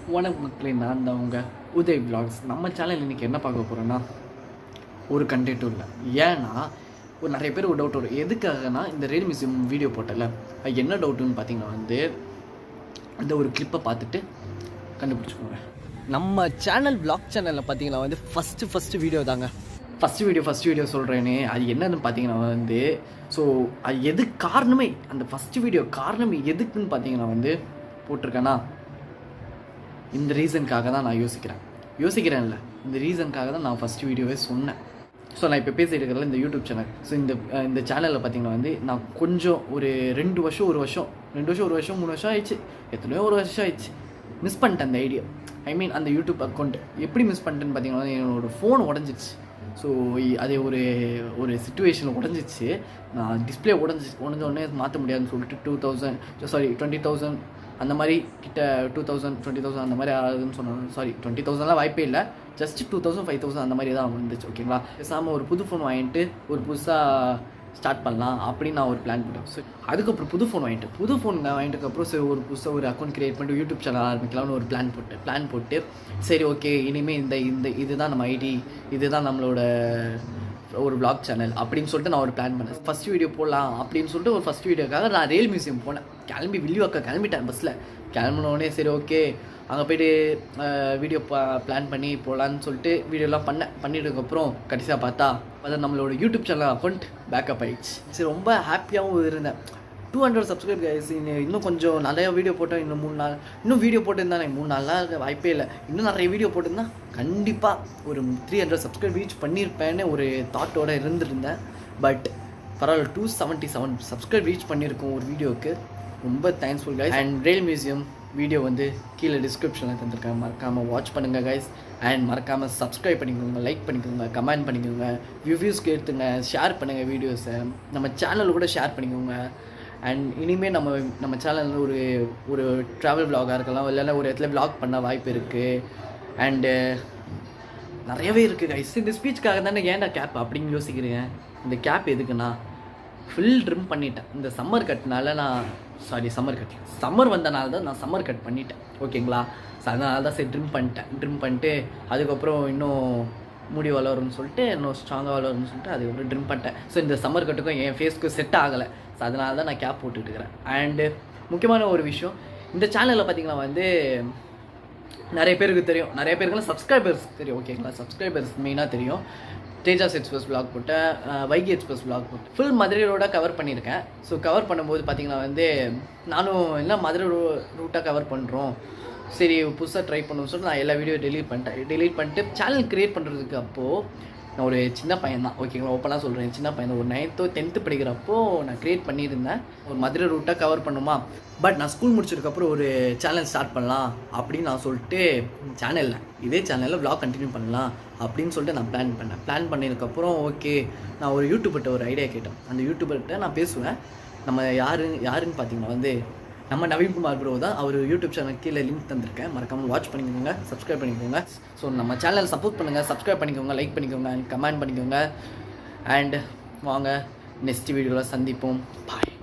வணக்கம் மக்களே, நான் தான் உங்கள் உதய் vlogs. நம்ம சேனல் இன்றைக்கி என்ன பார்க்க போகிறோன்னா ஒரு கண்டென்ட்டும் இல்லை. ஏன்னா ஒரு நிறைய பேர் ஒரு டவுட் வரும். எதுக்காகனா இந்த ரயில் மியூசியம் வீடியோ போட்டல, அது என்ன டவுட்டுன்னு பார்த்தீங்கன்னா அந்த ஒரு கிளிப்பை பார்த்துட்டு கண்டுபிடிச்சிக்கோங்க. நம்ம சேனல் vlog சேனலில் பார்த்தீங்கன்னா ஃபஸ்ட்டு வீடியோ தாங்க. ஃபஸ்ட்டு வீடியோ சொல்கிறேனே, அது என்னன்னு பார்த்தீங்கன்னா ஸோ அது எது காரணமே, அந்த ஃபஸ்ட்டு வீடியோ காரணம் எதுக்குன்னு பார்த்தீங்கன்னா போட்டிருக்கேன்னா இந்த ரீசனுக்காக தான் நான் யோசிக்கிறேன்ல, இந்த ரீசனுக்காக தான் நான் ஃபஸ்ட்டு வீடியோவே சொன்னேன். ஸோ நான் இப்போ பேசிகிட்டு இருக்கிறது இந்த யூடியூப் சேனல். ஸோ இந்த சேனலில் பார்த்தீங்கன்னா நான் கொஞ்சம் ஒரு 2 வருஷம் 1 வருஷம் 3 வருஷம் ஆயிடுச்சு, எத்தனையோ ஒரு வருஷம் ஆயிடுச்சு, மிஸ் பண்ணிட்டேன் அந்த ஐடியா. அந்த யூடியூப் அக்கௌண்ட் எப்படி மிஸ் பண்ணிட்டேன்னு பார்த்தீங்கன்னா என்னோடய ஃபோன் உடஞ்சிச்சு. ஸோ அதே ஒரு சிச்சுவேஷனில் உடஞ்சிச்சு. நான் டிஸ்பிளே உடஞ்சோடனே மாற்ற முடியாதுன்னு சொல்லிட்டு 20,000 அந்த மாதிரி கிட்ட 2,000 20,000 அந்த மாதிரி ஆகுதுன்னு சொன்னாங்க. 20,000 வாய்ப்பே இல்லை, ஜஸ்ட் 2,000 5,000 அந்த மாதிரி தான் வந்துச்சு. ஓகேங்களா, பேசாமல் ஒரு புது ஃபோன் வாங்கிட்டு ஒரு புதுசாக ஸ்டார்ட் பண்ணலாம் அப்படின்னு நான் ஒரு பிளான் பண்ணேன். ஸோ அதுக்கப்புறம் புது ஃபோன் வாங்கிட்டதுக்கப்புறம் சரி ஒரு புதுசாக ஒரு அக்கௌண்ட் க்ரியேட் பண்ணிட்டு யூடியூப் சேனல் ஆரம்பிக்கலாம்னு ஒரு பிளான் போட்டு சரி ஓகே இனிமேல் இதுதான் நம்ம ஐடி, இதுதான் நம்மளோட ஒரு vlog சேனல் அப்படின்னு சொல்லிட்டு நான் ஒரு பிளான் பண்ணேன். ஃபஸ்ட் வீடியோ போடலாம் அப்படின்னு சொல்லிட்டு ஒரு ஃபஸ்ட் வீடியோக்காக நான் ரயில் மியூசியம் போனேன். வில்லிவாக்கா கிளம்பிட்டேன் பஸ்ஸில். கிளம்பினோடனே சரி ஓகே அங்கே போய்ட்டு வீடியோ பிளான் பண்ணி போகலான்னு சொல்லிட்டு வீடியோலாம் பண்ணிட்டதுக்கப்புறம் கடைசியாக பார்த்தா நம்மளோட யூடியூப் சேனல் அக்கௌண்ட் பேக்கப் ஆகிடுச்சு. சரி ரொம்ப ஹாப்பியாகவும் இருந்தேன். 200 சப்ஸ்கிரைப் கைஸ். இன்னும் கொஞ்சம் நிறைய வீடியோ போட்டேன், இன்னும் 3 நாள் இன்னும் வீடியோ போட்டிருந்தானே 3 நாளாக வாய்ப்பே இல்லை. இன்னும் நிறைய வீடியோ போட்டிருந்தா கண்டிப்பாக ஒரு 300 சப்ஸ்கிரைப் ரீச் பண்ணியிருப்பேன்னு ஒரு தாட்டோடு இருந்திருந்தேன். பட் பரவாயில்ல, 277 சப்ஸ்கிரைப் ரீச் பண்ணியிருக்கோம் ஒரு வீடியோவுக்கு. ரொம்ப thankful guys. And rail museum video கீழே டிஸ்கிரிப்ஷனில் தந்துருக்கேன், மறக்காமல் வாட்ச் பண்ணுங்கள் கைஸ். அண்ட் மறக்காமல் சப்ஸ்கிரைப் பண்ணிக்கோங்க, லைக் பண்ணிக்கோங்க, கமெண்ட் பண்ணிக்கோங்க, ரிவ்யூஸ்க்கு எடுத்துங்க, ஷேர் பண்ணுங்கள் வீடியோஸை, நம்ம சேனலில் கூட ஷேர் பண்ணிக்கோங்க. அண்ட் இனிமேல் நம்ம சேனலில் ஒரு ட்ராவல் விலாகாக இருக்கலாம், இல்லைன்னா ஒரு இடத்துல விலாக் பண்ண வாய்ப்பு இருக்குது. அண்டு நிறையவே இருக்குது கைஸ். இந்த ஸ்பீச்சுக்காக தானே ஏன்டா கேப் அப்படின்னு யோசிக்கிறேன். இந்த கேப் எதுக்குன்னா ஃபுல் ட்ரிம் பண்ணிட்டேன். இந்த சம்மர் வந்தனால தான் நான் சம்மர் கட் பண்ணிட்டேன். ஓகேங்களா, ஸோ அதனால தான் சரி ட்ரிம் பண்ணிட்டு அதுக்கப்புறம் இன்னும் முடி வளரும்னு சொல்லிட்டு, இன்னும் ஸ்ட்ராங்காக வளரும்னு சொல்லிட்டு அதுக்கப்புறம் ட்ரிம் பண்ணிட்டேன். ஸோ இந்த சம்மர் கட்டுக்கும் என் ஃபேஸ்க்கும் செட் ஆகலை. ஸோ அதனால தான் நான் கேப் போட்டுட்டு இருக்கிறேன். அண்டு முக்கியமான ஒரு விஷயம், இந்த சேனலில் பார்த்திங்கன்னா நிறைய பேருக்கு தெரியும், நிறைய பேருக்குலாம் சப்ஸ்கிரைபர்ஸ் தெரியும். ஓகேங்களா, சப்ஸ்கிரைபர்ஸ் மெயினாக தெரியும். தேஜாஸ் எக்ஸ்பிரஸ் விலாக் போட்டேன், வைகை எக்ஸ்பிரஸ் விலாக் போட்டேன், ஃபுல் மதுரை ரோடாக கவர் பண்ணியிருக்கேன். ஸோ கவர் பண்ணும்போது பார்த்திங்கன்னா நானும் எல்லாம் மதுரை ரூட்டாக கவர் பண்ணுறோம், சரி புதுசாக ட்ரை பண்ணணும்னு சொல்லிட்டு நான் எல்லா வீடியோ டெலீட் பண்ணிட்டு சேனல் க்ரியேட் பண்ணுறதுக்கு அப்போது நான் ஒரு சின்ன பையன் தான். ஓகேங்களா, ஓப்பனாக சொல்கிறேன், சின்ன பையன் தான். ஒரு 9th 10th படிக்கிறப்போ நான் க்ரியேட் பண்ணியிருந்தேன். ஒரு மதுரை ரூட்டாக கவர் பண்ணுமா, பட் நான் ஸ்கூல் முடிச்சதுக்கப்புறம் ஒரு சேனல் ஸ்டார்ட் பண்ணலாம் அப்படின்னு நான் சொல்லிட்டு இதே சேனலில் vlog கண்டினியூ பண்ணலாம் அப்படின்னு சொல்லிட்டு நான் பிளான் பண்ணதுக்கப்புறம் ஓகே நான் ஒரு யூடியூபர்கிட்ட ஒரு ஐடியா கேட்டேன். அந்த யூடியூபர்கிட்ட நான் பேசுவேன். நம்ம யாருன்னு பார்த்தீங்கன்னா நம்ம நவீன்குமார் ப்ரோ தான். அவர் யூடியூப் சேனல் கீழே லிங்க் தந்திருக்கேன், மறக்காமல் வாட்ச் பண்ணிக்கோங்க, சப்ஸ்கிரைப் பண்ணிக்கோங்க. ஸோ நம்ம சேனல் சப்போர்ட் பண்ணுங்கள், சப்ஸ்கிரைப் பண்ணிக்கோங்க, லைக் பண்ணிக்கோங்க, கமெண்ட் பண்ணிக்கோங்க. அண்ட் வாங்க நெக்ஸ்ட் வீடியோவில் சந்திப்போம். பாய்.